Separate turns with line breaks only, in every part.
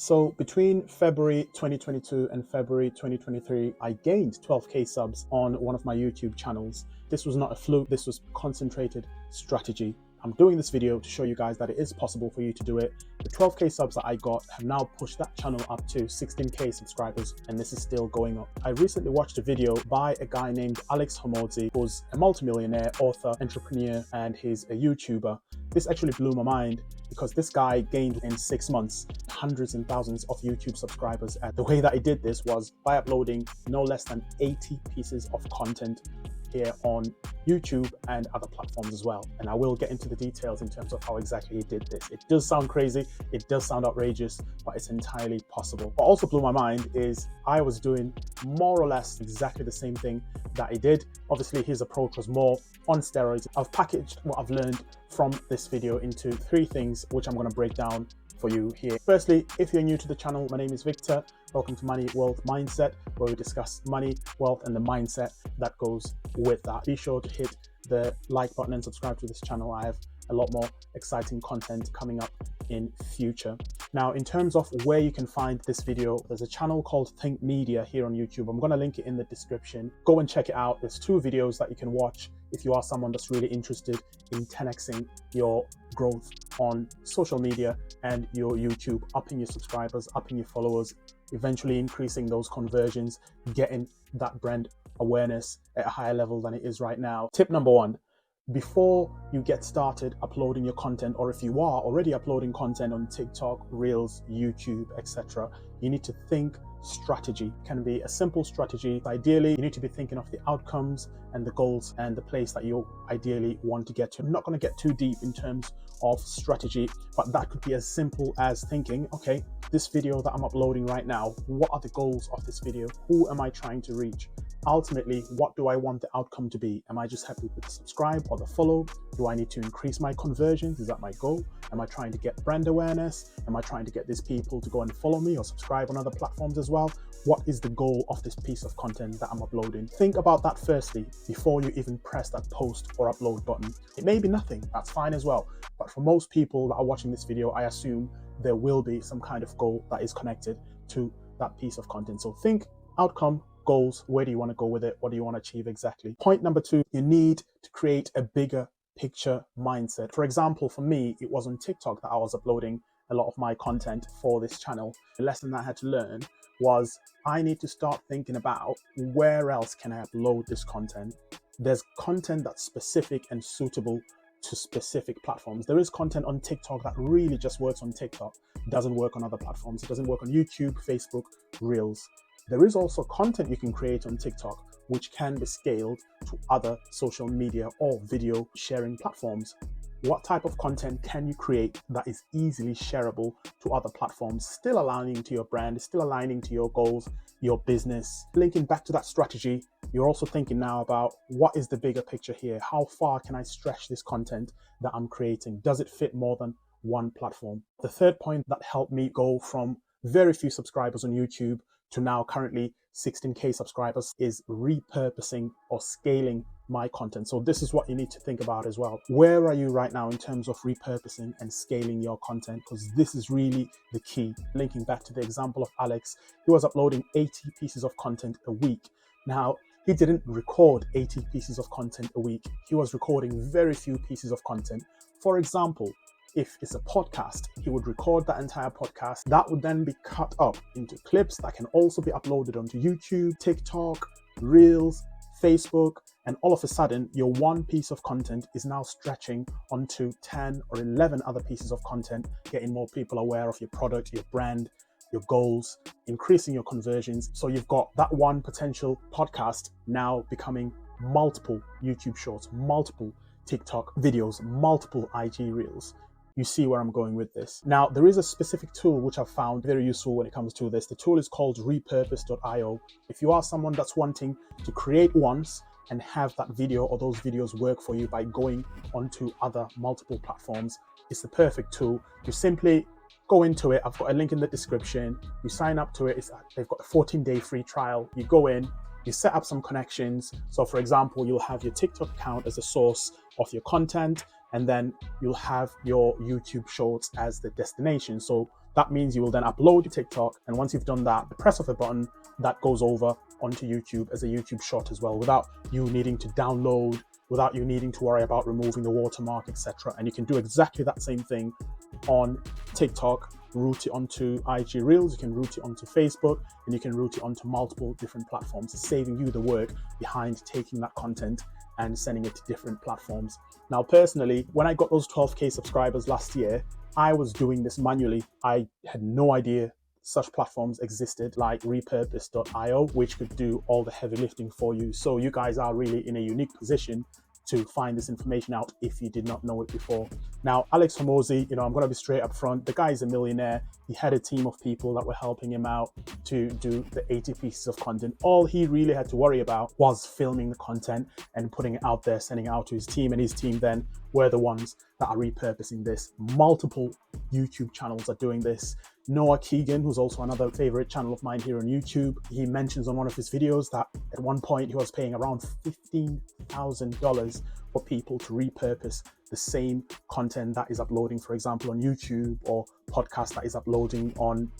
So between February 2022 and February 2023, I gained 12k subs on one of my YouTube channels. This was not a fluke, this was concentrated strategy. I'm doing this video to show you guys that it is possible for you to do it. The 12k subs that I got have now pushed that channel up to 16k subscribers, and this is still going up. I recently watched a video by a guy named Hormozi, who's a multimillionaire, author, entrepreneur, and he's a YouTuber. This actually blew my mind because this guy gained in 6 months hundreds and thousands of YouTube subscribers. And the way that he did this was by uploading no less than 80 pieces of content here on YouTube and other platforms as well. And I will get into the details in terms of how exactly he did this. It does sound crazy, it does sound outrageous, but it's entirely possible. What also blew my mind is I was doing more or less exactly the same thing that he did. Obviously his approach was more on steroids. I've packaged what I've learned from this video into 3 things, which I'm going to break down for you here. Firstly, if you're new to the channel, my name is Victor. Welcome to Money, Wealth, Mindset, where we discuss money, wealth, and the mindset that goes with that. Be sure to hit the like button and subscribe to this channel. I have a lot more exciting content coming up in future. Now, in terms of where you can find this video, there's a channel called Think Media here on YouTube. I'm going to link it in the description. Go and check it out. There's 2 videos that you can watch if you are someone that's really interested in 10xing your growth on social media and your YouTube, upping your subscribers, upping your followers, eventually increasing those conversions, getting that brand awareness at a higher level than it is right now. Tip number 1, before you get started uploading your content, or if you are already uploading content on TikTok, Reels, YouTube, etc., you need to think strategy. It can be a simple strategy. Ideally, you need to be thinking of the outcomes and the goals and the place that you ideally want to get to. I'm not going to get too deep in terms of strategy, but that could be as simple as thinking, okay, this video that I'm uploading right now, what are the goals of this video? Who am I trying to reach? Ultimately, what do I want the outcome to be? Am I just happy with the subscribe or the follow? Do I need to increase my conversions? Is that my goal? Am I trying to get brand awareness? Am I trying to get these people to go and follow me or subscribe on other platforms as well? What is the goal of this piece of content that I'm uploading? Think about that firstly before you even press that post or upload button. It may be nothing, that's fine as well. But for most people that are watching this video, I assume there will be some kind of goal that is connected to that piece of content. So think outcome, goals, where do you want to go with it? What do you want to achieve exactly? Point number 2, you need to create a bigger picture mindset. For example, for me, it was on TikTok that I was uploading a lot of my content for this channel. The lesson that I had to learn was I need to start thinking about where else can I upload this content. There's content that's specific and suitable to specific platforms. There is content on TikTok that really just works on TikTok. It doesn't work on other platforms. It doesn't work on YouTube, Facebook, Reels. There is also content you can create on TikTok which can be scaled to other social media or video sharing platforms. What type of content can you create that is easily shareable to other platforms, still aligning to your brand, still aligning to your goals, your business? Linking back to that strategy, you're also thinking now about what is the bigger picture here? How far can I stretch this content that I'm creating? Does it fit more than one platform? The third point that helped me go from very few subscribers on YouTube to now currently 16k subscribers is repurposing or scaling my content. So this is what you need to think about as well. Where are you right now in terms of repurposing and scaling your content? Because this is really the key. Linking back to the example of Alex, he was uploading 80 pieces of content a week. Now, he didn't record 80 pieces of content a week. He was recording very few pieces of content. For example, if it's a podcast, he would record that entire podcast. That would then be cut up into clips that can also be uploaded onto YouTube, TikTok, Reels, Facebook, and all of a sudden, your one piece of content is now stretching onto 10 or 11 other pieces of content, getting more people aware of your product, your brand, your goals, increasing your conversions. So you've got that one potential podcast now becoming multiple YouTube shorts, multiple TikTok videos, multiple IG Reels. You see where I'm going with this. Now, there is a specific tool which I've found very useful when it comes to this. The tool is called repurpose.io. If you are someone that's wanting to create once and have that video or those videos work for you by going onto other multiple platforms, it's the perfect tool. You simply go into it. I've got a link in the description. You sign up to it. They've got a 14-day free trial. You go in, you set up some connections. So for example, you'll have your TikTok account as a source of your content, and then you'll have your YouTube shorts as the destination. So That means you will then upload your TikTok, and once you've done that, the press of a button, that goes over onto YouTube as a YouTube short as well, without you needing to download, without you needing to worry about removing the watermark, etc. And you can do exactly that same thing on TikTok, route it onto IG Reels, you can route it onto Facebook, and you can route it onto multiple different platforms, saving you the work behind taking that content and sending it to different platforms. Now, personally, when I got those 12K subscribers last year, I was doing this manually. I had no idea such platforms existed like repurpose.io, which could do all the heavy lifting for you. So you guys are really in a unique position to find this information out if you did not know it before. Now, Alex Hormozi, I'm going to be straight up front. The guy is a millionaire. He had a team of people that were helping him out to do the 80 pieces of content. All he really had to worry about was filming the content and putting it out there, sending it out to his team, and his team then were the ones that are repurposing this. Multiple YouTube channels are doing this. Noah Keegan, who's also another favorite channel of mine here on YouTube, he mentions on one of his videos that at one point he was paying around $15,000 for people to repurpose the same content that is uploading, for example, on YouTube, or podcast that is uploading on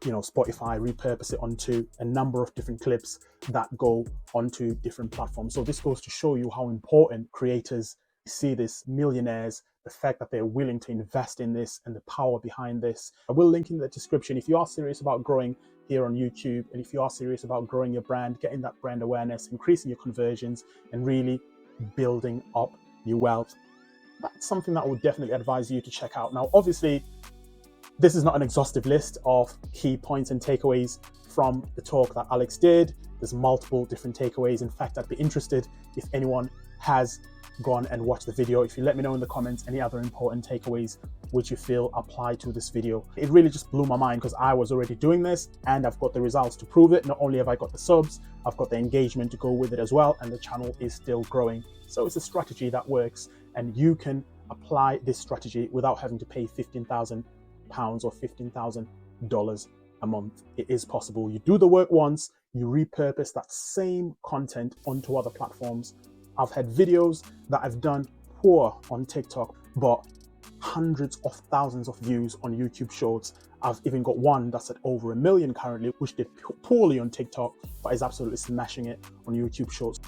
Spotify, repurpose it onto a number of different clips that go onto different platforms. So this goes to show you how important creators see this, millionaires, the fact that they're willing to invest in this and the power behind this. I will link in the description if you are serious about growing here on YouTube, and if you are serious about growing your brand, getting that brand awareness, increasing your conversions, and really building up your wealth. That's something that I would definitely advise you to check out. Now, obviously, this is not an exhaustive list of key points and takeaways from the talk that Alex did. There's multiple different takeaways. In fact, I'd be interested if anyone has gone and watched the video. If you let me know in the comments any other important takeaways which you feel apply to this video. It really just blew my mind because I was already doing this and I've got the results to prove it. Not only have I got the subs, I've got the engagement to go with it as well, and the channel is still growing. So it's a strategy that works, and you can apply this strategy without having to pay £15,000 or $15,000 a month. It is possible. You do the work once, you repurpose that same content onto other platforms. I've had videos that I've done poor on TikTok, but hundreds of thousands of views on YouTube Shorts. I've even got one that's at over 1 million currently, which did poorly on TikTok, but is absolutely smashing it on YouTube Shorts.